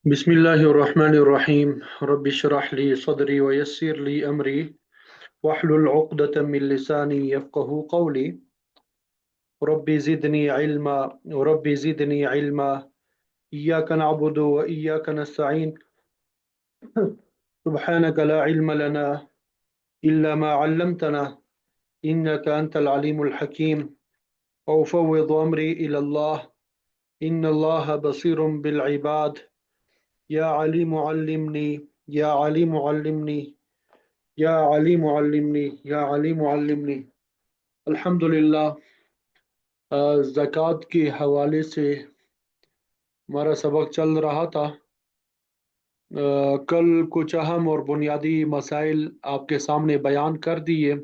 बिस्मिल्लाहिर्रहमानिर्रहीम रब्बि इश्रह ली सदरी व यस्सिर ली अमरी वहलुल उक़दतम मिन लिसानी यफ़क़हू क़ौली रब्बि ज़िदनी इल्मा इय्याका नअबुदु व इय्याका नस्तईन सुब्हानका ला इल्म लना इल्ला मा अल्लमतना इन्नका अंतल अलीमुल हकीम व उफ़व्विदु अमरी इलल्लाह इन्नल्लाहा बसीरुम बिल इबाद या अलीम अल्लिमनी या अलीम अल्लिमनी या अलीम अल्लिमनी या अलीम अल्लिमनी। अल्हम्दुलिल्लाह। ज़कात के हवाले से हमारा सबक चल रहा था। कल कुछ अहम और बुनियादी मसाइल आपके सामने बयान कर दिए।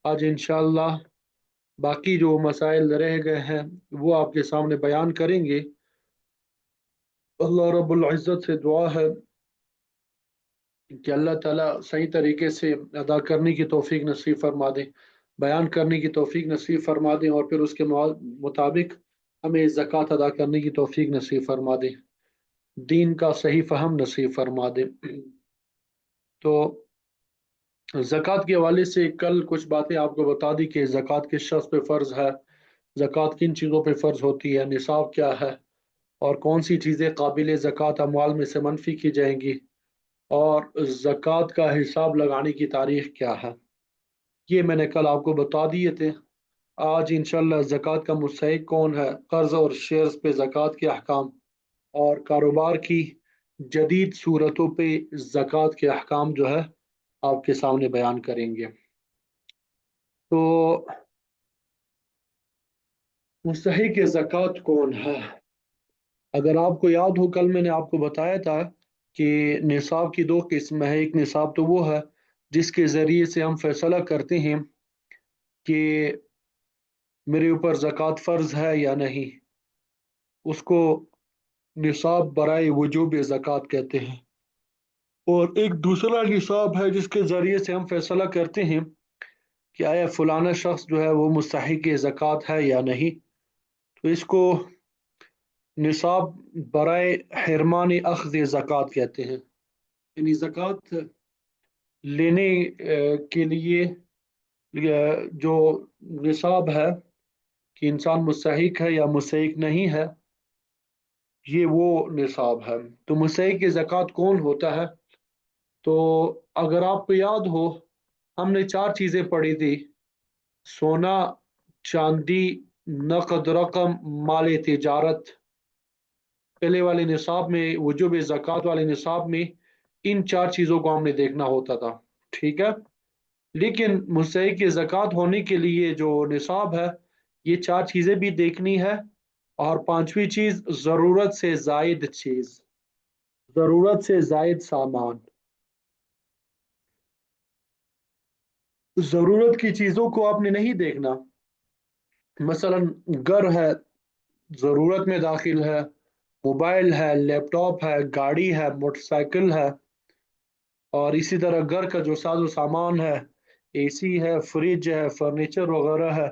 आज इंशाअल्लाह बाकी जो मसाइल रह गए हैं वो आपके सामने बयान करेंगे। अल्लाह रब्बुल इज़्ज़त से दुआ है कि अल्लाह ताला सही तरीके से अदा करने की तौफीक नसीब फरमा दें, बयान करने की तौफीक नसीब फरमा दें और फिर उसके मुताबिक हमें ज़कात अदा करने की तौफीक नसीब फरमा दें, दीन का सही फहम नसीब फरमा दें। तो ज़कात के हवाले से कल कुछ बातें आपको बता दी कि ज़कात किस शख्स पे फ़र्ज़ है, ज़कात किन चीज़ों पे फ़र्ज़ होती है, निसाब क्या है और कौन सी चीज़ें काबिल ज़कात अमवाल में से मनफ़ी की जाएंगी और ज़कात का हिसाब लगाने की तारीख़ क्या है। ये मैंने कल आपको बता दिए थे। आज इंशाल्लाह ज़कात का मुस्तहिक कौन है, कर्ज और शेयर्स पे ज़कात के अहकाम और कारोबार की जदीद सूरतों पे ज़कात के अहकाम जो है आपके सामने बयान करेंगे। तो मुस्तहिक ज़कात कौन है? अगर आपको याद हो, कल मैंने आपको बताया था कि निसाब की दो किस्म है। एक निसाब तो वो है जिसके ज़रिए से हम फैसला करते हैं कि मेरे ऊपर ज़कात फ़र्ज़ है या नहीं, उसको निसाब बराए वजूब ज़कात कहते हैं। और एक दूसरा निसाब है जिसके ज़रिए से हम फैसला करते हैं कि आया फलाना शख्स जो है वो मुस्तहिक ज़कात है या नहीं। तो इसको निसाब बराए हिरमान अख्ज़ ज़कात कहते हैं। यानी ज़कात लेने के लिए जो निसाब है कि इंसान मुस्तहिक है या मुस्तहिक नहीं है, ये वो निसाब है। तो मुस्तहिक ज़कात कौन होता है? तो अगर आपको याद हो, हमने चार चीज़ें पढ़ी थी: सोना, चांदी, नकद रकम, माल तिजारत। पहले वाले निसाब में, वजूब ज़कात वाले निसाब में, इन चार चीज़ों को हमने देखना होता था। ठीक है। लेकिन मुस्तहिक ज़कात होने के लिए जो निसाब है, ये चार चीज़ें भी देखनी है और पांचवी चीज़ ज़रूरत से ज़ायद चीज़, ज़रूरत से ज़ायद सामान। ज़रूरत की चीज़ों को आपने नहीं देखना। मसलन घर है, ज़रूरत में दाखिल है, मोबाइल है, लैपटॉप है, गाड़ी है, मोटरसाइकिल है, और इसी तरह घर का जो साजो सामान है, एसी है, फ्रिज है, फर्नीचर वगैरह है,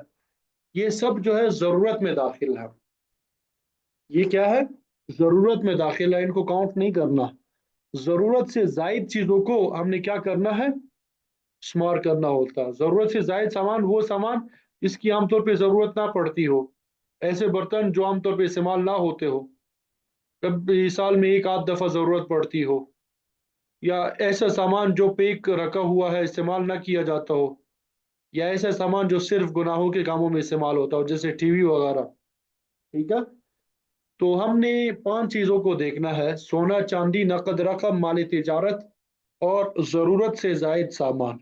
ये सब जो है ज़रूरत में दाखिल है। ये क्या है? ज़रूरत में दाखिल है, इनको काउंट नहीं करना। ज़रूरत से जायद चीज़ों को हमने क्या करना है? शुमार करना होता है। ज़रूरत से जायद सामान वो सामान जिसकी आमतौर पे ज़रूरत ना पड़ती हो। ऐसे बर्तन जो आमतौर पे इस्तेमाल ना होते हो, कभी साल में एक आध दफ़ा ज़रूरत पड़ती हो, या ऐसा सामान जो पेक रखा हुआ है, इस्तेमाल ना किया जाता हो, या ऐसा सामान जो सिर्फ गुनाहों के कामों में इस्तेमाल होता हो, जैसे टीवी वगैरह। ठीक है। तो हमने पांच चीज़ों को देखना है: सोना, चांदी, नकद रकम, माल तिजारत और ज़रूरत से जायद सामान।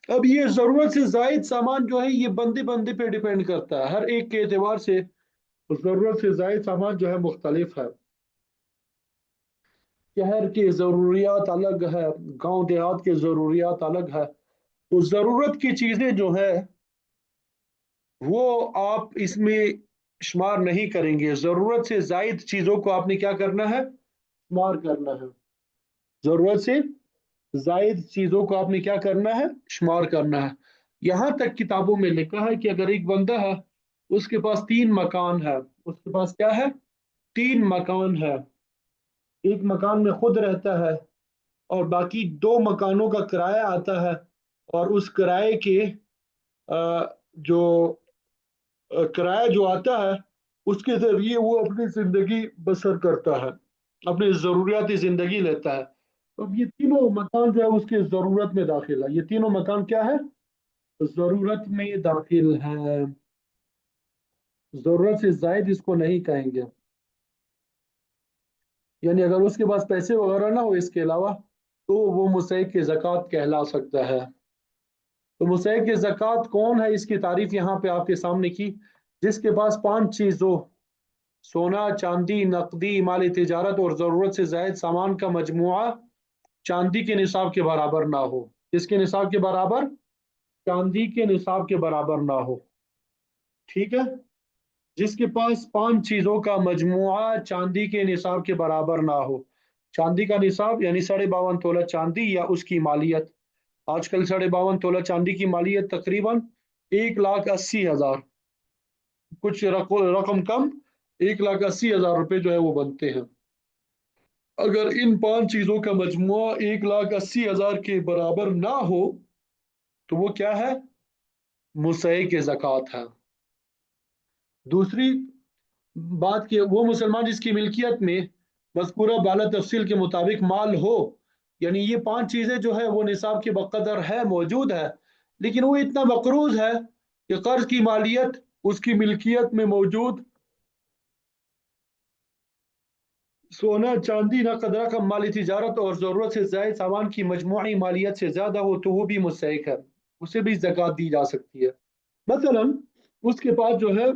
अब ये ज़रूरत से जायद सामान जो है, ये बंदे बंदे पे डिपेंड करता है। हर एक के एतबार से ज़रूरत से जायद सामान जो है मुख्तलिफ है। शहर की ज़रूरियात अलग है, गांव देहात की ज़रूरियात अलग है। तो ज़रूरत की चीज़ें जो है वो आप इसमें शुमार नहीं करेंगे। ज़रूरत से जायद चीज़ों को आपने क्या करना है? शुमार करना है। ज़रूरत से जायद चीज़ों को आपने क्या करना है? शुमार करना है। यहाँ तक किताबों में लिखा है कि अगर एक बंदा है, उसके पास तीन मकान है, उसके पास क्या है, 3 मकान है। एक मकान में खुद रहता है और बाकी 2 मकानों का किराया आता है, और उस किराए के जो किराया जो आता है उसके जरिए वो अपनी जिंदगी बसर करता है, अपनी जरूरियाती जिंदगी लेता है। तो अब ये तीनों मकान जो है उसके जरूरत में दाखिल है, ये तीनों मकान क्या है, जरूरत में दाखिल है। जरूरत से जायद इसको नहीं कहेंगे। यानी अगर उसके पास पैसे वगैरह ना हो इसके अलावा, तो वो मुस्तहिक की ज़कात कहला सकता है। तो मुस्तहिक की ज़कात कौन है, इसकी तारीफ यहाँ पे आपके सामने की। जिसके पास 5 चीज़ों, सोना, चांदी, नकदी, माली तिजारत और ज़रूरत से जायद सामान का मजमुआ चांदी के निसाब के बराबर ना हो। किसके निसाब के बराबर, चांदी के निसाब के बराबर ना हो। ठीक है। जिसके पास 5 चीजों का मजमुआ चांदी के निसाब के बराबर ना हो। चांदी का निसाब यानी 52.5 तोला चांदी या उसकी मालियत। आजकल 52.5 तोला चांदी की मालियत तकरीबन 1,80,000, कुछ रकम कम, 1,80,000 रुपये जो है वो बनते हैं। अगर इन 5 चीजों का मजमुआ 1,80,000 के बराबर ना हो तो वो क्या है, मुसई के ज़कात है। दूसरी बात कि वो मुसलमान जिसकी मिल्कियत में मज़कूरा बाला तफसील के मुताबिक माल हो, यानी ये 5 चीज़ें जो है वो निसाब के बकदर है, मौजूद है, लेकिन वो इतना मकरूज है कि कर्ज की मालियत उसकी मिल्कियत में मौजूद सोना, चांदी, नकद रकम, माली तिजारत और ज़रूरत से ज़ायद सामान की मजमूई मालियत से ज़्यादा हो तो वो भी मुस्तहिक है, उसे भी ज़कात दी जा सकती है। मसलन उसके पास जो है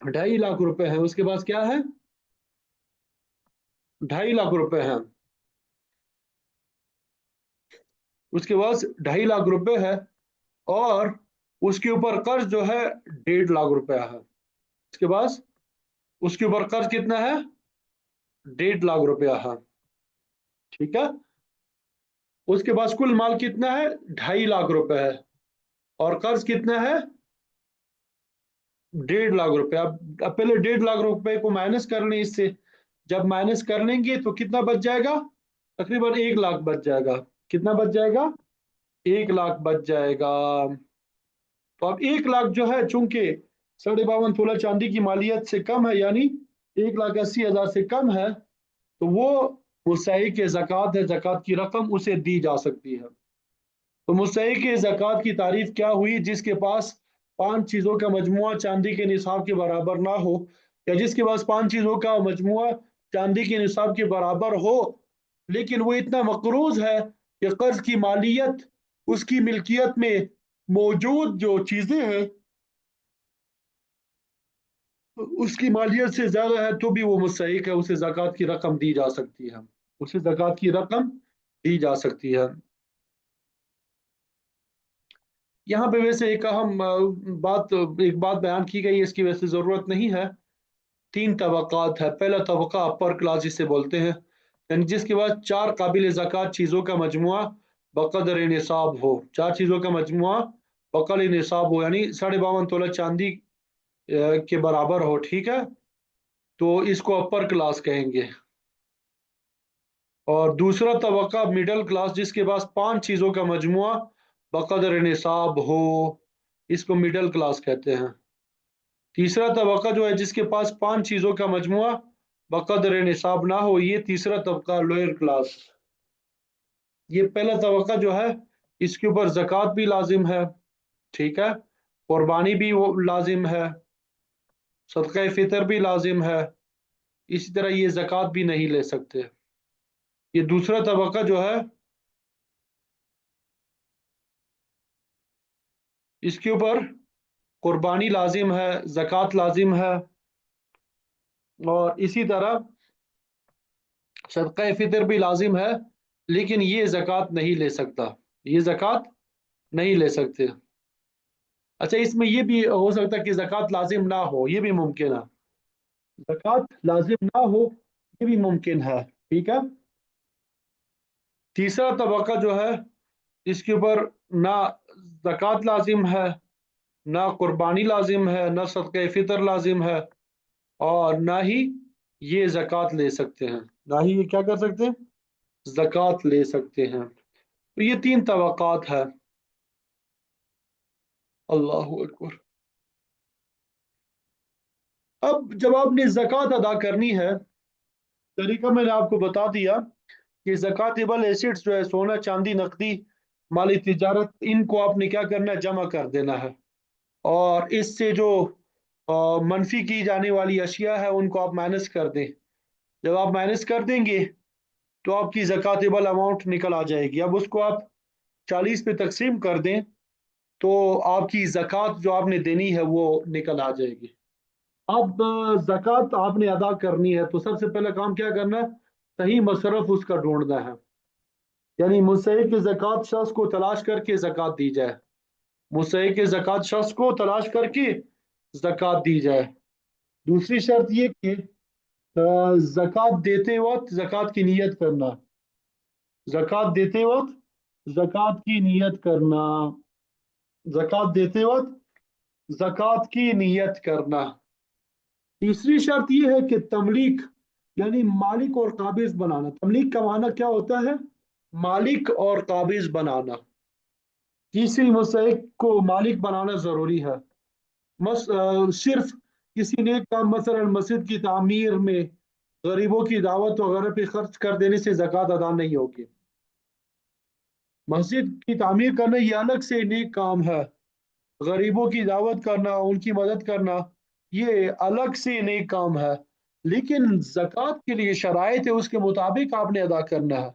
2.5 लाख रुपए हैं, उसके पास क्या है, 2.5 लाख रुपए हैं, उसके पास 2.5 लाख रुपए है, और उसके ऊपर कर्ज जो है 1.5 लाख रुपया है। उसके पास, उसके ऊपर कर्ज कितना है, 1.5 लाख रुपया है। ठीक है। उसके पास कुल माल कितना है, 2.5 लाख रुपए है, और कर्ज कितना है, 1.5 लाख रुपया। अब पहले 1.5 लाख रुपए को माइनस कर लें इससे। जब माइनस कर लेंगे तो कितना बच जाएगा, तकरीबन 1 लाख बच जाएगा। कितना बच जाएगा, 1 लाख बच जाएगा। तो अब 1 लाख जो है चूंकि 52.5 तोला चांदी की मालियत से कम है, यानी 1,80,000 से कम है, तो वो मुस्तहिक के ज़कात है, ज़कात की रकम उसे दी जा सकती है। तो मुस्तहिक के ज़कात की तारीफ क्या हुई, जिसके पास 5 चीज़ों का मजमुआ चांदी के निसाब के बराबर ना हो, या जिसके पास 5 चीज़ों का मजमुआ चांदी के निसाब के बराबर हो, लेकिन वो इतना मकरूज है कि कर्ज की मालियत उसकी मिल्कियत में मौजूद जो चीजें हैं उसकी मालियत से ज्यादा है, तो भी वो मुस्तहिक है, उसे ज़कात की रकम दी जा सकती है, उसे ज़कात की रकम दी जा सकती है। यहाँ पे वैसे एक अहम बात, एक बात बयान की गई है, इसकी वैसे ज़रूरत नहीं है। 3 तबक़ात है। पहला तबका अपर क्लास जिसे बोलते हैं, यानी जिसके बाद 4 काबिल ज़कात चीज़ों का मजमुआ बक़दर निसाब हो। 4 चीज़ों का मजमुआ बक़दर निसाब हो, यानी 52.5 तोला चांदी के बराबर हो। ठीक है। तो इसको अपर क्लास कहेंगे। और दूसरा तबका मिडिल क्लास, जिसके पास 5 चीज़ों का मजमुआ बक़दर निसाब हो, इसको मिडिल क्लास कहते हैं। तीसरा तबका जो है जिसके पास 5 चीज़ों का मजमुआ बक़दर निसाब ना हो, ये तीसरा तबका लोअर क्लास। ये पहला तबका जो है इसके ऊपर ज़कात भी लाजिम है। ठीक है। कुर्बानी भी वो लाजिम है, सदक़ा फ़ितर भी लाजिम है, इसी तरह ये ज़कात भी नहीं ले सकते। ये दूसरा तबका जो है इसके ऊपर कुर्बानी लाजिम है, ज़कात लाजिम है, और इसी तरह सदक़ा फ़ितर भी लाजिम है, लेकिन ये ज़कात नहीं ले सकता, ये ज़कात नहीं ले सकते। अच्छा, इसमें ये भी हो सकता है कि ज़कात लाजिम ना हो, ये भी मुमकिन है, ज़कात लाजिम ना हो, ये भी मुमकिन है। ठीक है। तीसरा तबका जो है इसके ऊपर ना ज़कात लाजिम है, ना कुर्बानी लाजिम है, ना सदक़े फ़ितर लाजिम है, और ना ही ये ज़कात ले सकते हैं, ना ही ये क्या कर सकते हैं, ज़कात ले सकते हैं। तो ये तीन तवक्कात है। अल्लाहु अकबर। अब जब आपने ज़कात अदा करनी है, तरीका मैंने आपको बता दिया कि ज़कातेबल एसेट्स जो है, सोना चांदी नकदी माली तिजारत, इनको आपने क्या करना है, जमा कर देना है। और इससे जो मनफी की जाने वाली अशिया है उनको आप माइनस कर दें। जब आप माइनस कर देंगे तो आपकी ज़कातेबल अमाउंट निकल आ जाएगी। अब उसको आप 40 पे तकसीम कर दें तो आपकी ज़कात जो आपने देनी है वो निकल आ जाएगी। अब ज़कात आपने अदा करनी है तो सबसे पहला काम क्या करना है, सही मसरफ उसका ढूंढना है। यानी मुस्तहिक ज़कात शख्स को तलाश करके ज़कात दी जाए, मुस्तहिक ज़कात शख्स को तलाश करके ज़कात दी जाए। दूसरी शर्त ये कि ज़कात देते वक्त ज़कात की नीयत करना, ज़कात देते वक्त ज़कात की नीयत करना, ज़कात देते वक्त ज़कात की नीयत करना। तीसरी शर्त यह है कि तमलीक यानी मालिक और काबिज बनाना। तमलीक का माना क्या होता है, मालिक और काबिज बनाना। किसी मुस्तहिक को मालिक बनाना जरूरी है। सिर्फ किसी नेक काम मसलन मस्जिद की तामीर में गरीबों की दावत वगैरह पे खर्च कर देने से ज़कात अदा नहीं होगी। मस्जिद की तामीर करना ये अलग से नेक काम है, गरीबों की दावत करना, उनकी मदद करना, ये अलग से नेक काम है। लेकिन ज़कात के लिए शराइत है, उसके मुताबिक आपने अदा करना है।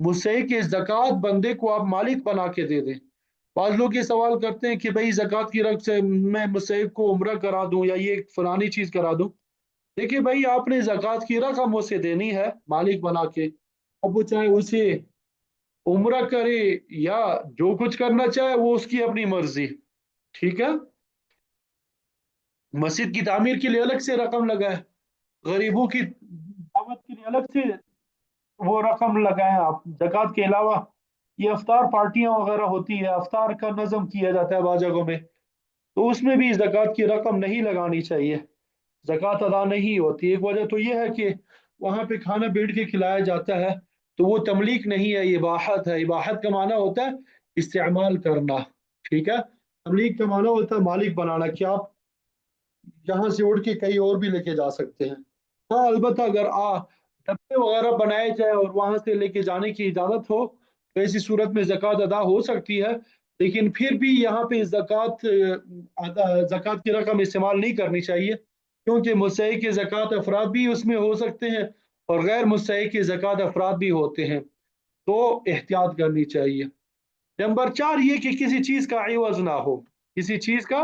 मुस्तहिक के ज़कात बंदे को आप मालिक बना के दे दें। बाज़ लोग ये सवाल करते हैं कि भाई ज़कात की रकम से मैं मुस्तहिक को उम्रा करा दूं या ये फलानी चीज़ करा दूं। देखिए भाई, आपने ज़कात की रकम उसे देनी है मालिक बना के। अब वो चाहे उसे उम्रा करे या जो कुछ करना चाहे, वो उसकी अपनी मर्जी। ठीक है। मस्जिद की तामीर के लिए अलग से रकम लगाए, गरीबों की दावत के लिए अलग से वो रकम लगाएं आप। जक़ात के अलावा ये अफ्तार पार्टियां वगैरह होती है, अफ्तार का नज़म किया जाता है बाज़ जगहों में, तो उसमें भी जक़ात की रकम नहीं लगानी चाहिए, जक़ात अदा नहीं होती। एक वजह तो ये है कि वहां पे खाना बैठ के खिलाया जाता है, तो वो तमलीक नहीं है, इबाहत है। इबाहत का माना होता है इस्तेमाल करना। ठीक है। तमलीक का माना होता है मालिक बनाना, कि आप यहाँ से उड़ के कहीं और भी लेके जा सकते हैं। हाँ, अलबत्ता अगर डब्बे वगैरह बनाए जाए और वहां से लेके जाने की इजाजत हो तो ऐसी सूरत में जक़ात अदा हो सकती है। लेकिन फिर भी यहाँ पे जक़ात की रकम इस्तेमाल नहीं करनी चाहिए, क्योंकि मुस्तहिक के जक़ात अफराद भी उसमें हो सकते हैं और गैर मुस्तहिक के जक़ात अफराद भी होते हैं, तो एहतियात करनी चाहिए। नंबर चार ये कि किसी चीज का इवज ना हो, किसी चीज का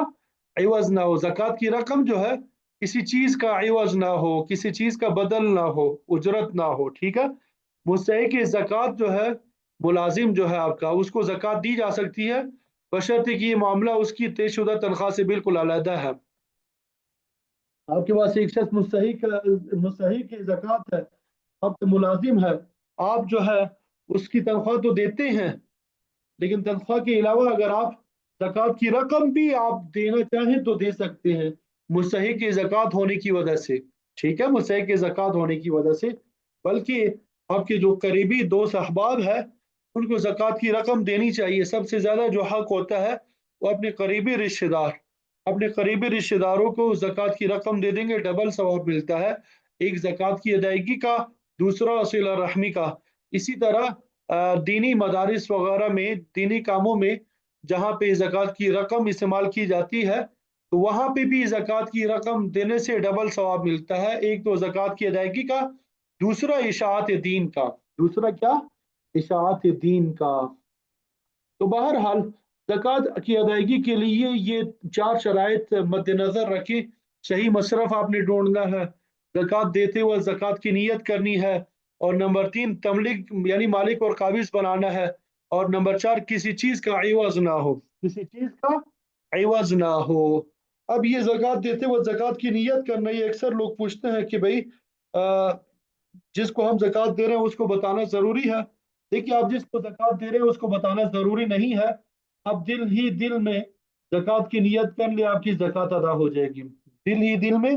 इवज ना हो। जक़ात की रकम जो है किसी चीज का इवज ना हो, किसी चीज का बदल ना हो, उजरत ना हो। ठीक है। मुस्तहिक जक़ात जो है, मुलाजिम जो है आपका, उसको जक़ात दी जा सकती है, बशर्ते कि ये मामला उसकी तयशुदा तनख्वाह से बिल्कुल अलहदा है। आपके पास एक शख्स मुस्तहिक जक़ात है, आपका मुलाजिम है, आप जो है उसकी तनख्वाह तो देते हैं, लेकिन तनख्वाह के अलावा अगर आप ज़कात की रकम भी आप देना चाहें तो दे सकते हैं, मुस्तहिक की ज़कात होने की वजह से। ठीक है, मुस्तहिक की ज़कात होने की वजह से। बल्कि आपके जो करीबी दोस्त अहबाब है, उनको ज़कात की रकम देनी चाहिए। सबसे ज़्यादा जो हक होता है वो अपने करीबी रिश्तेदार, अपने करीबी रिश्तेदारों को ज़कात की रकम दे देंगे, डबल सवाब मिलता है, एक ज़कात की अदायगी का, दूसरा सिला रहमी का। इसी तरह दीनी मदारिस वगैरह में, दीनी कामों में जहाँ पे ज़कात की रकम इस्तेमाल की जाती है, तो वहाँ पे भी ज़कात की रकम देने से डबल सवाब मिलता है। एक तो ज़कात की अदायगी का, दूसरा इशाअत दीन का। दूसरा क्या? इशाअत दीन का। तो बहरहाल ज़कात की अदायगी के लिए ये चार शराइत मद्देनज़र रखें। सही मसरफ आपने ढूंढना है, ज़कात देते हुए ज़कात की नीयत करनी है, और नंबर तीन तमलीक यानी मालिक और काबिज बनाना है, और नंबर चार किसी चीज़ का इवज़ ना हो, किसी चीज़ का इवज़ ना हो। अब ये ज़कात देते हुए ज़कात की नीयत करना, ये अक्सर लोग पूछते हैं कि भाई जिसको हम ज़कात दे रहे हैं उसको बताना ज़रूरी है। देखिए, आप जिसको ज़कात दे रहे हैं उसको बताना ज़रूरी नहीं है। आप दिल ही दिल में जक़ात की नियत कर ले, आपकी जक़ात अदा हो जाएगी। दिल ही दिल में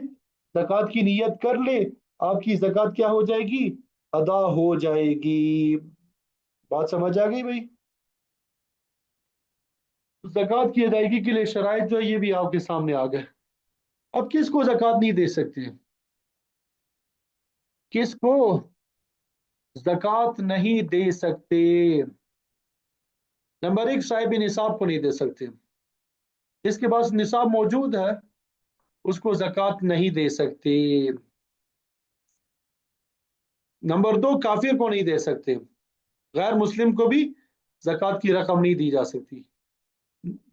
जक़ात की नियत कर ले, आपकी जक़ात क्या हो जाएगी? अदा हो जाएगी। बात समझ आ गई भाई? तो जक़ात की अदायगी के लिए शराइत जो है ये भी आपके सामने आ गए। अब किसको जक़ात नहीं दे सकते? किसको जक़ात नहीं दे सकते? नंबर एक, साहिब निसाब को नहीं दे सकते। जिसके पास निसाब मौजूद है उसको जक़ात नहीं दे सकते। नंबर दो, काफिर को नहीं दे सकते। गैर मुस्लिम को भी जक़ात की रकम नहीं दी जा सकती।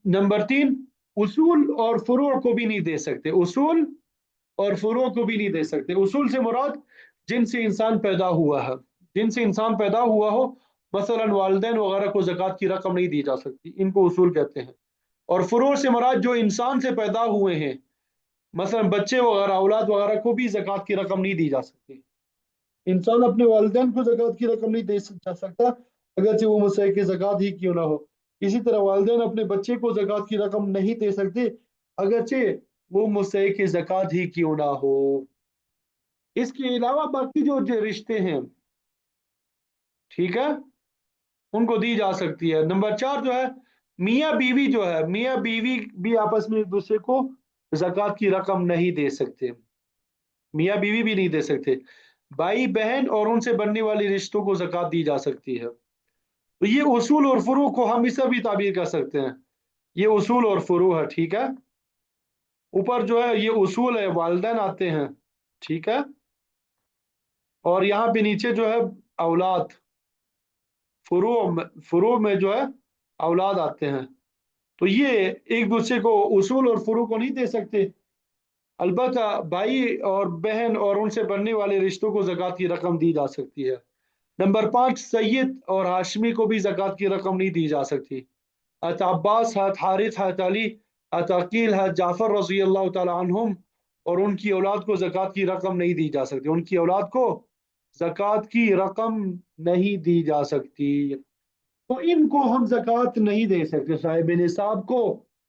नंबर तीन, उसूल और फुरूअ को भी नहीं दे सकते। उसूल और फुरूअ को भी नहीं दे सकते। उसूल से मुराद जिनसे इंसान पैदा हुआ है, जिनसे इंसान पैदा हुआ हो, मसलन वालिदैन वगैरह को जक़ात की रकम नहीं दी जा सकती, इनको उसूल कहते हैं। और फुरूअ से मुराद जो इंसान से पैदा हुए हैं, मसलन बच्चे वगैरह, औलाद वगैरह को भी जक़ात की रकम नहीं दी जा सकती। इंसान अपने वालिदैन को ज़कात की रकम नहीं दे जा सकता, अगरचे वो मुस्तहिक़ ज़कात ही क्यों ना हो। इसी तरह वालिदैन अपने बच्चे को ज़कात की रकम नहीं दे सकते, अगरचे वो मुस्तहिक़ ज़कात ही क्यों ना हो। इसके अलावा बाकी जो रिश्ते हैं, ठीक है, उनको दी जा सकती है। नंबर चार जो है, मियाँ बीवी जो है, मियाँ बीवी भी आपस में एक दूसरे को ज़कात की रकम नहीं दे सकते। मियाँ बीवी भी नहीं दे सकते। भाई बहन और उनसे बनने वाले रिश्तों को ज़कात दी जा सकती है। तो ये उसूल और फुरू को हम इससे भी ताबीर कर सकते हैं। ये उसूल और फुरू है, ठीक है। ऊपर जो है ये उसूल है, वालिदैन आते हैं, ठीक है। और यहाँ पे नीचे जो है औलाद, फुरू में जो है औलाद आते हैं। तो ये एक दूसरे को उसूल और फुरू को नहीं दे सकते। अलबत्ता भाई और बहन और उनसे बनने वाले रिश्तों को ज़कात की रकम दी जा सकती है। नंबर पाँच, सैयद और हाशमी को भी ज़कात की रकम नहीं दी जा सकती। हज़रत अब्बास, हज़रत हारिस, हज़रत अली, हज़रत अकील, हज़रत जाफ़र रज़ी अल्लाह तआला अन्हुम और उनकी औलाद को ज़कात की रकम नहीं दी जा सकती। उनकी औलाद को ज़कात की रकम नहीं दी जा सकती। तो इनको हम ज़कात नहीं दे सकते। साहिब निसाब को,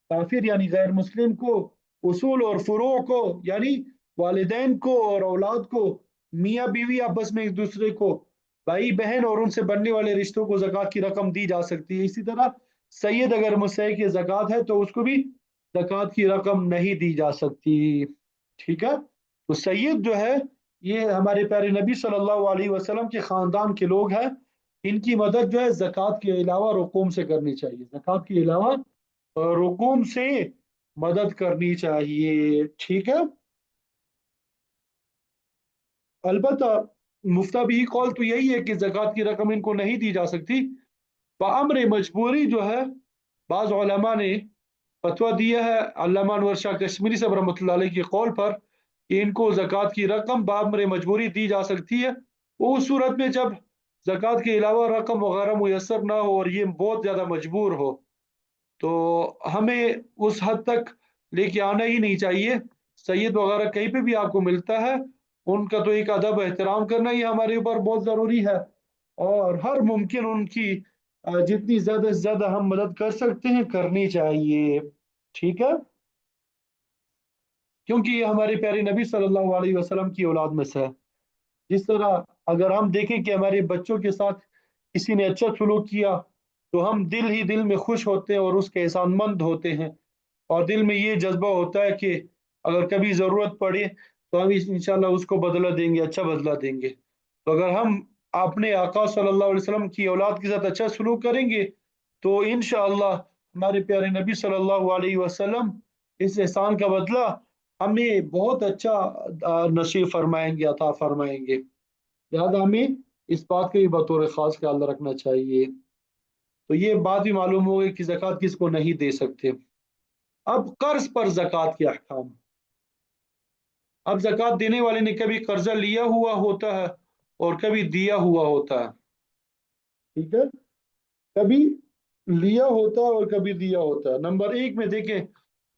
काफिर यानी गैर मुस्लिम को, उसूल और फुरो को यानी वालिदैन को और औलाद को, मियाँ बीवी आपस में एक दूसरे को, भाई बहन और उनसे बनने वाले रिश्तों को ज़कात की रकम दी जा सकती है। इसी तरह सैयद अगर मुस्तहिक़ ज़कात है तो उसको भी ज़कात की रकम नहीं दी जा सकती, ठीक है। तो सैयद जो है ये हमारे प्यारे नबी सल्लल्लाहु अलैहि वसल्लम के ख़ानदान के लोग हैं। इनकी मदद जो है ज़कात के अलावा रुकूम से करनी चाहिए। ज़कात के अलावा रुकूम से मदद करनी चाहिए, ठीक है। अलबत्ता मुफ्ताबी कौल तो यही है कि ज़कात की रकम इनको नहीं दी जा सकती। बअम्र मजबूरी जो है, बाज़ उलमा ने फतवा दिया है, अल्लामा अनवर शाह कश्मीरी साहब रहमतुल्लाह अलैह की कौल पर, कि इनको ज़कात की रकम बअम्र मजबूरी दी जा सकती है। वो उस सूरत में जब ज़कात के अलावा रकम वगैरह मुयसर ना हो और ये बहुत ज़्यादा मजबूर हो, तो हमें उस हद तक लेके आना ही नहीं चाहिए। सैयद वगैरह कहीं पे भी आपको मिलता है, उनका तो एक अदब एहतराम करना ही हमारे ऊपर बहुत ज़रूरी है। और हर मुमकिन उनकी जितनी ज़्यादा से ज़्यादा हम मदद कर सकते हैं करनी चाहिए, ठीक है। क्योंकि ये हमारे प्यारे नबी सल्लल्लाहु अलैहि वसल्लम की औलाद में से है। जिस तरह अगर हम देखें कि हमारे बच्चों के साथ किसी ने अच्छा सलूक किया, तो हम दिल ही दिल में खुश होते हैं और उसके एहसानमंद होते हैं। और दिल में ये जज्बा होता है कि अगर कभी ज़रूरत पड़े तो हम इंशाल्लाह उसको बदला देंगे, अच्छा बदला देंगे। तो अगर हम अपने आका सल्लल्लाहु अलैहि वसल्लम की औलाद के साथ अच्छा सलूक करेंगे तो इंशाअल्लाह हमारे प्यारे नबी सल्लल्लाहु अलैहि वसल्लम इस एहसान का बदला हमें बहुत अच्छा नसीब फरमाएंगे, अता फरमाएंगे। लिहाजा हमें इस बात का भी बतौर ख़ास ख्याल रखना चाहिए। तो ये बात भी मालूम हो गई कि ज़कात किसको नहीं दे सकते। अब कर्ज पर ज़कात के अहकाम। अब ज़कात देने वाले ने कभी कर्जा लिया हुआ होता है और कभी दिया हुआ होता है, ठीक है। कभी लिया होता है और कभी दिया होता है। नंबर एक में देखें,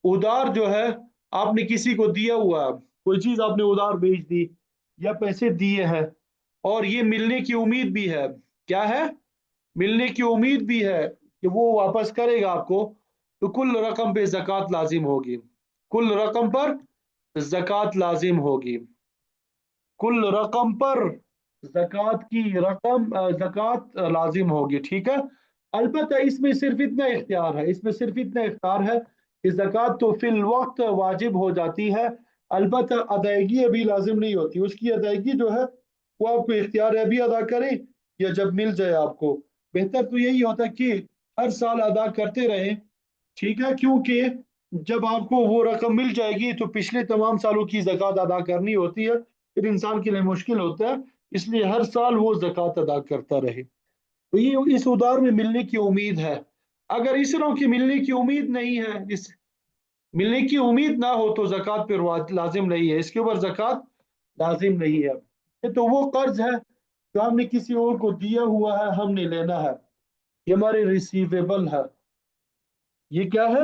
उधार जो है, आपने किसी को दिया हुआ है, कोई चीज आपने उधार बेच दी या पैसे दिए हैं और ये मिलने की उम्मीद भी है। क्या है? मिलने की उम्मीद भी है कि वो वापस करेगा आपको। तो कुल रकम पे ज़कात लाजिम होगी, कुल रकम पर ज़कात लाजिम होगी, कुल रकम पर ज़कात की रकम ज़कात लाजिम होगी, ठीक है। अलबत्ता इसमें सिर्फ इतना इख्तियार है, इसमें सिर्फ इतना इख्तियार है कि ज़कात तो फिल वक्त वाजिब हो जाती है, अलबत्ता अदायगी अभी लाजिम नहीं होती, उसकी अदायगी जो है वो आपको इख्तियार है, अभी अदा करें या जब मिल जाए आपको। बेहतर तो यही होता है कि हर साल अदा करते रहें, ठीक है, क्योंकि जब आपको वो रकम मिल जाएगी तो पिछले तमाम सालों की ज़कात अदा करनी होती है, फिर इंसान के लिए मुश्किल होता है, इसलिए हर साल वो ज़कात अदा करता रहे। तो ये इस उधार में मिलने की उम्मीद है। अगर इस तरह की मिलने की उम्मीद नहीं है, इस मिलने की उम्मीद ना हो तो ज़कात पर लाजिम नहीं है, इसके ऊपर ज़कात लाजिम नहीं है। ये तो वो कर्ज है जो हमने किसी और को दिया हुआ है, हमने लेना है, ये हमारे रिसीवेबल है। ये क्या है?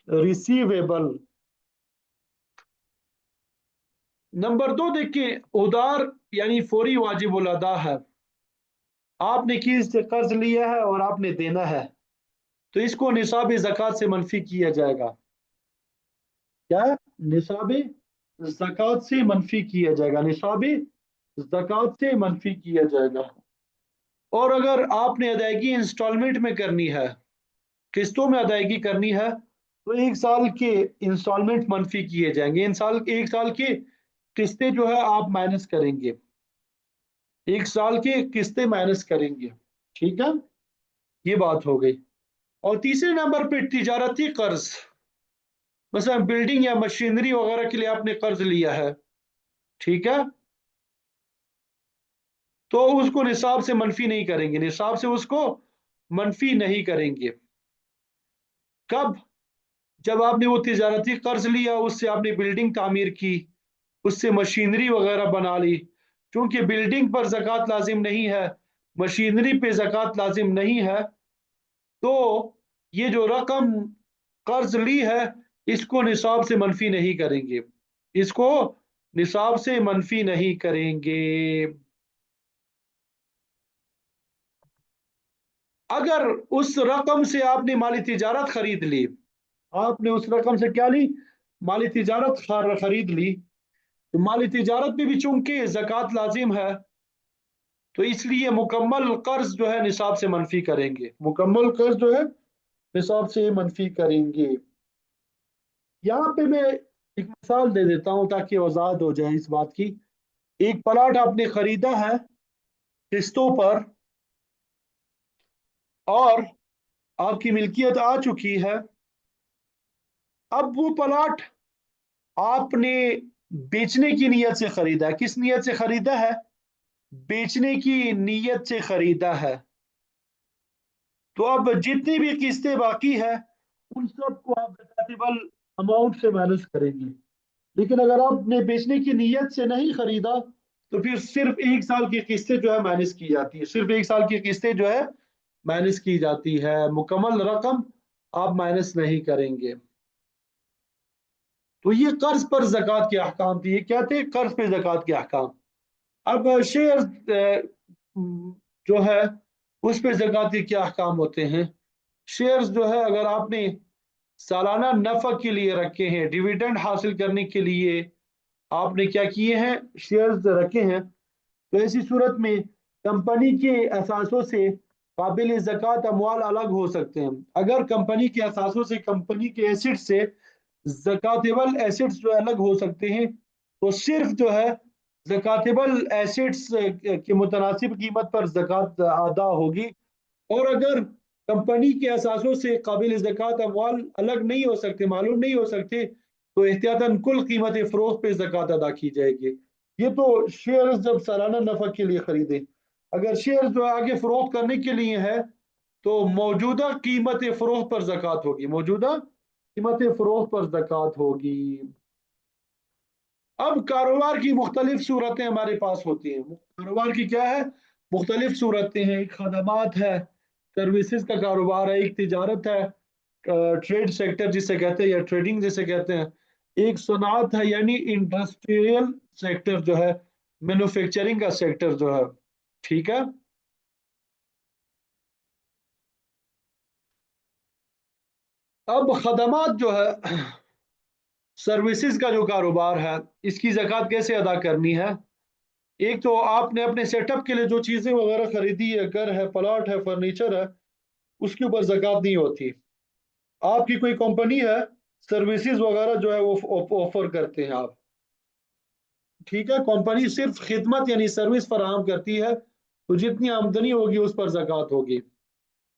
रिसीवेबल। नंबर दो देखिए, उधार यानी फौरी वाजिबुल अदा है, आपने किसी से कर्ज लिया है और आपने देना है, तो इसको निसाब ज़कात से मनफी किया जाएगा। क्या? निसाब ज़कात से मनफी किया जाएगा, निसाब ज़कात से मनफी किया जाएगा। और अगर आपने अदायगी इंस्टॉलमेंट में करनी है, किस्तों में अदायगी करनी है, तो एक साल के इंस्टॉलमेंट मनफी किए जाएंगे, एक साल के किस्तें जो है आप माइनस करेंगे, एक साल की किस्तें माइनस करेंगे, ठीक है, ये बात हो गई। और तीसरे नंबर पे तिजारती कर्ज, مثلا बिल्डिंग या मशीनरी वगैरह के लिए आपने कर्ज लिया है, ठीक है, तो उसको निसाब से मनफी नहीं करेंगे, निसाब से उसको मनफी नहीं करेंगे। कब? जब आपने वो तिजारती कर्ज लिया, उससे आपने बिल्डिंग तामीर की, उससे मशीनरी वगैरह बना ली, क्योंकि बिल्डिंग पर ज़कात लाजिम नहीं है, मशीनरी पे ज़कात लाजिम नहीं है, तो ये जो रकम कर्ज ली है इसको निसाब से मनफी नहीं करेंगे, इसको निसाब से मनफी नहीं करेंगे। अगर उस रकम से आपने माली तिजारत खरीद ली, आपने उस रकम से क्या ली? माली तिजारत खरीद ली, तो माली तिजारत में भी चूंकि ज़कात लाजिम है, तो इसलिए मुकम्मल कर्ज जो है निसाब से मनफी करेंगे, मुकम्मल कर्ज जो है निसाब से मनफी करेंगे। यहाँ पे मैं एक मिसाल दे देता हूँ ताकि वजाहत हो जाए इस बात की। एक प्लाट आपने खरीदा है किस्तों पर, और आपकी मिल्कियत आ चुकी है, अब वो प्लाट आपने बेचने की नीयत से खरीदा है, किस नीयत से खरीदा है? बेचने की नीयत से खरीदा है, तो अब जितनी भी किस्तें बाकी है उन सबको आप ज़कातेबल अमाउंट से माइनस करेंगे। लेकिन अगर आपने बेचने की नीयत से नहीं खरीदा तो फिर सिर्फ एक साल की किस्तें जो है माइनस की जाती है, सिर्फ एक साल की किस्तें जो है माइनस की जाती है, मुकम्मल रकम आप माइनस नहीं करेंगे। तो ये कर्ज पर ज़कात के अहकाम थे, ये क्या थे? कर्ज पे ज़कात के अहकाम। अब शेयर जो है उस पे ज़कात के क्या अहकाम होते हैं? शेयर्स जो है अगर आपने सालाना नफा के लिए रखे हैं, डिविडेंड हासिल करने के लिए आपने क्या किए हैं? शेयर्स रखे हैं, तो ऐसी सूरत में कंपनी के असासों से काबिल ज़कात अमवाल अलग हो सकते हैं। अगर कंपनी के असासों से, कंपनी के एसेट से ज़कातेबल एसेट्स जो अलग हो सकते हैं, तो सिर्फ जो है ज़कातेबल एसेट्स के मुतनासिब कीमत पर ज़कात अदा होगी। और अगर कंपनी के असासों से काबिल ज़कात अमवाल अलग नहीं हो सकते, मालूम नहीं हो सकते, तो एहतियातन कुल कीमत फ़रोख्त पे ज़कात अदा की जाएगी। ये तो शेयर जब सालाना नफा के लिए खरीदे। अगर शेयर जो आगे फरोख्त करने के लिए है तो मौजूदा कीमत फरोख्त पर ज़कात होगी, मौजूदा कीमत फरोख्त पर ज़कात होगी। अब कारोबार की मुख्तलिफ सूरतें हमारे पास होती हैं, कारोबार की क्या है? मुख्तलिफ सूरतें हैं, एक खदमात है, सर्विसेज का कारोबार है, एक तिजारत है, ट्रेड सेक्टर जिसे कहते हैं या ट्रेडिंग जिसे कहते हैं, एक सनात है यानी इंडस्ट्रियल सेक्टर जो है, मैन्युफैक्चरिंग का सेक्टर जो है, ठीक है। अब खदमात जो है, सर्विसेज का जो कारोबार है, इसकी ज़कात कैसे अदा करनी है? एक तो आपने अपने सेटअप के लिए जो चीज़ें वगैरह खरीदी है, घर है, प्लाट है, फर्नीचर है, उसके ऊपर ज़कात नहीं होती। आपकी कोई कंपनी है, सर्विसेज वगैरह जो है वो ऑफर करते हैं आप, ठीक है, कंपनी सिर्फ खिदमत यानी सर्विस फराहम करती है, तो जितनी आमदनी होगी उस पर ज़कात होगी।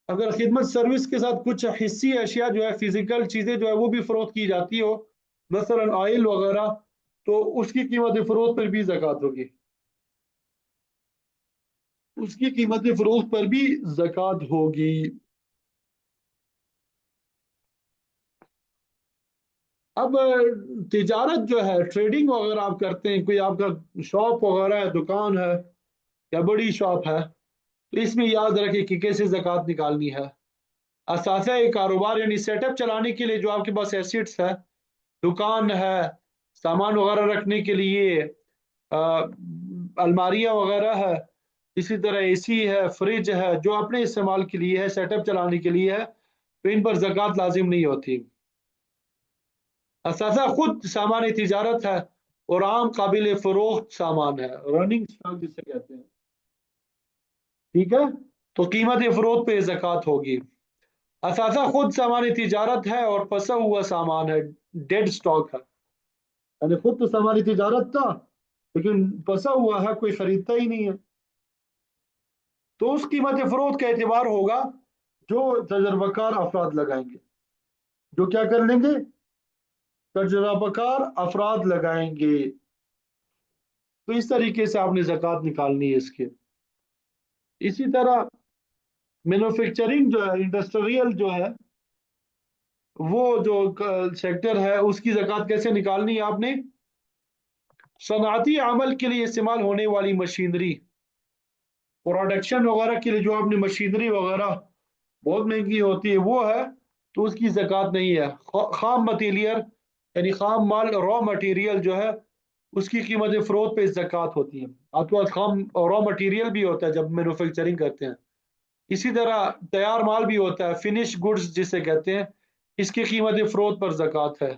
अगर खिदमत सर्विस के साथ कुछ हिस्सी अशिया जो है, फिजिकल चीज़ें जो है वो भी फरोख्त की जाती हो, मसलन ऑयल वगैरह, तो उसकी कीमत फरोख्त पर भी ज़कात होगी, उसकी कीमत फरोख्त पर भी ज़कात होगी। अब तिजारत जो है, ट्रेडिंग वगैरह आप करते हैं, कोई आपका शॉप वगैरह है, दुकान है या बड़ी शॉप है, तो इसमें याद रखें कि कैसे ज़कात निकालनी है। असासा एक कारोबार यानी सेटअप चलाने के लिए जो आपके पास एसेट्स है, दुकान है, सामान वगैरह रखने के लिए अलमारियां वगैरह है, इसी तरह एसी है, फ्रिज है, जो अपने इस्तेमाल के लिए है, सेटअप चलाने के लिए है, तो इन पर ज़कात लाजिम नहीं होती। असासा खुद सामान तिजारत है और आम काबिल फरोख्त सामान है, रनिंग स्टॉक जिसे कहते हैं, ठीक है, तो कीमत फरोख्त पे ज़कात होगी। असासा खुद सामान तिजारत है और फंसा हुआ सामान है, डेड स्टॉक है, यानी खुद तो सामान तिजारत था लेकिन फंसा हुआ है, कोई खरीदता ही नहीं है, तो उस कीमत फरोख्त का एतबार होगा जो तजर्बाकार अफराद लगाएंगे, जो क्या कर लेंगे, तजर्बाकार अफराद लगाएंगे। तो इस तरीके से आपने ज़कात निकालनी है इसके। इसी तरह मैन्युफैक्चरिंग जो है, इंडस्ट्रियल जो है, वो जो सेक्टर है, उसकी ज़कात कैसे निकालनी है आपने? सनाती अमल के लिए इस्तेमाल होने वाली मशीनरी, प्रोडक्शन वगैरह के लिए जो आपने मशीनरी वगैरह बहुत महंगी होती है वो है, तो उसकी ज़कात नहीं है। खाम मटीरियल यानी खाम माल, रॉ मटेरियल जो है, उसकी कीमत फ़रोख्त पे ज़कात होती है। आपके पास खाम रॉ मटेरियल भी होता है जब मैन्युफैक्चरिंग करते हैं, इसी तरह तैयार माल भी होता है, फिनिश गुड्स जिसे कहते हैं, इसकी कीमत फ़रोख्त पर ज़कात है।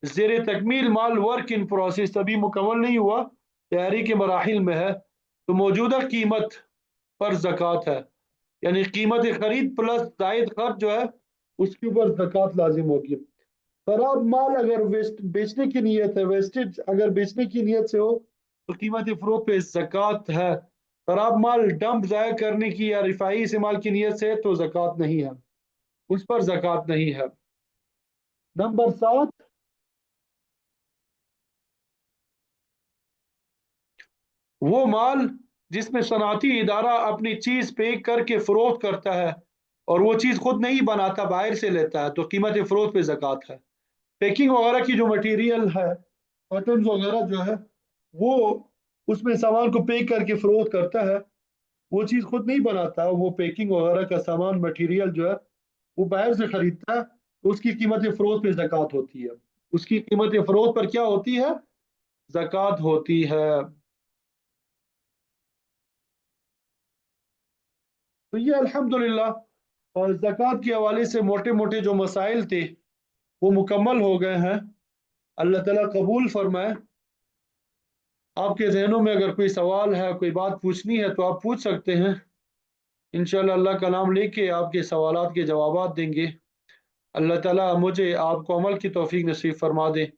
ज़ेर तकमील माल, वर्क इन प्रोसेस, अभी मुकम्मल नहीं हुआ, तैयारी के मराहिल में है, तो मौजूदा कीमत पर ज़कात है, यानी कीमत खरीद प्लस जायद खर्च जो है, उसके ऊपर ज़कात लाजिम होगी। खराब माल अगर वेस्ट बेचने की नीयत है, वेस्टेज अगर बेचने की नीयत से हो, तो कीमत फरोख्त पे ज़कात है। खराब माल डंप ज़ाया करने की या रिफाई इस्तेमाल की नीयत से है तो ज़कात नहीं है, उस पर ज़कात नहीं है। नंबर 7, वो माल जिसमें सनाती इदारा अपनी चीज़ पे करके फरोख्त करता है और वो चीज़ खुद नहीं बनाता, बाहर से लेता है, तो कीमत फरोख्त पे ज़कात है। पैकिंग वगैरह की जो मटेरियल है, कॉटन वगैरह जो है, वो उसमें सामान को पैक करके फरोख्त करता है, वो चीज़ खुद नहीं बनाता, वो पैकिंग वगैरह का सामान मटेरियल जो है वो बाहर से खरीदता है, तो उसकी कीमत फरोख्त पे ज़कात होती है, उसकी कीमत फरोख्त पर क्या होती है, ज़कात होती है। तो ये अल्हम्दुलिल्लाह और ज़कात के हवाले से मोटे मोटे जो मसाइल थे वो मुकम्मल हो गए हैं। अल्लाह ताला कबूल फरमाए। आपके जहनों में अगर कोई सवाल है, कोई बात पूछनी है, तो आप पूछ सकते हैं। इंशाल्लाह अल्लाह का नाम लेके आपके सवालात के जवाबात देंगे। अल्लाह ताला मुझे आपको अमल की तौफीक नसीब फरमा दे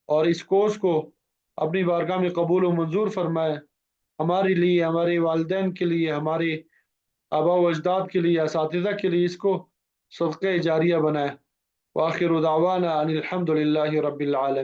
और इस कोर्स को अपनी बारगाह में कबूल व मंजूर फरमाए, हमारे लिए, हमारे वालिदैन के लिए, हमारे आबा व अजदाद के लिए, असातिज़ा के लिए इसको सदक़े जारिया बनाए। वाखिर दावाना अनिल हम्दुलिल्लाहि रब्बिल आलमीन।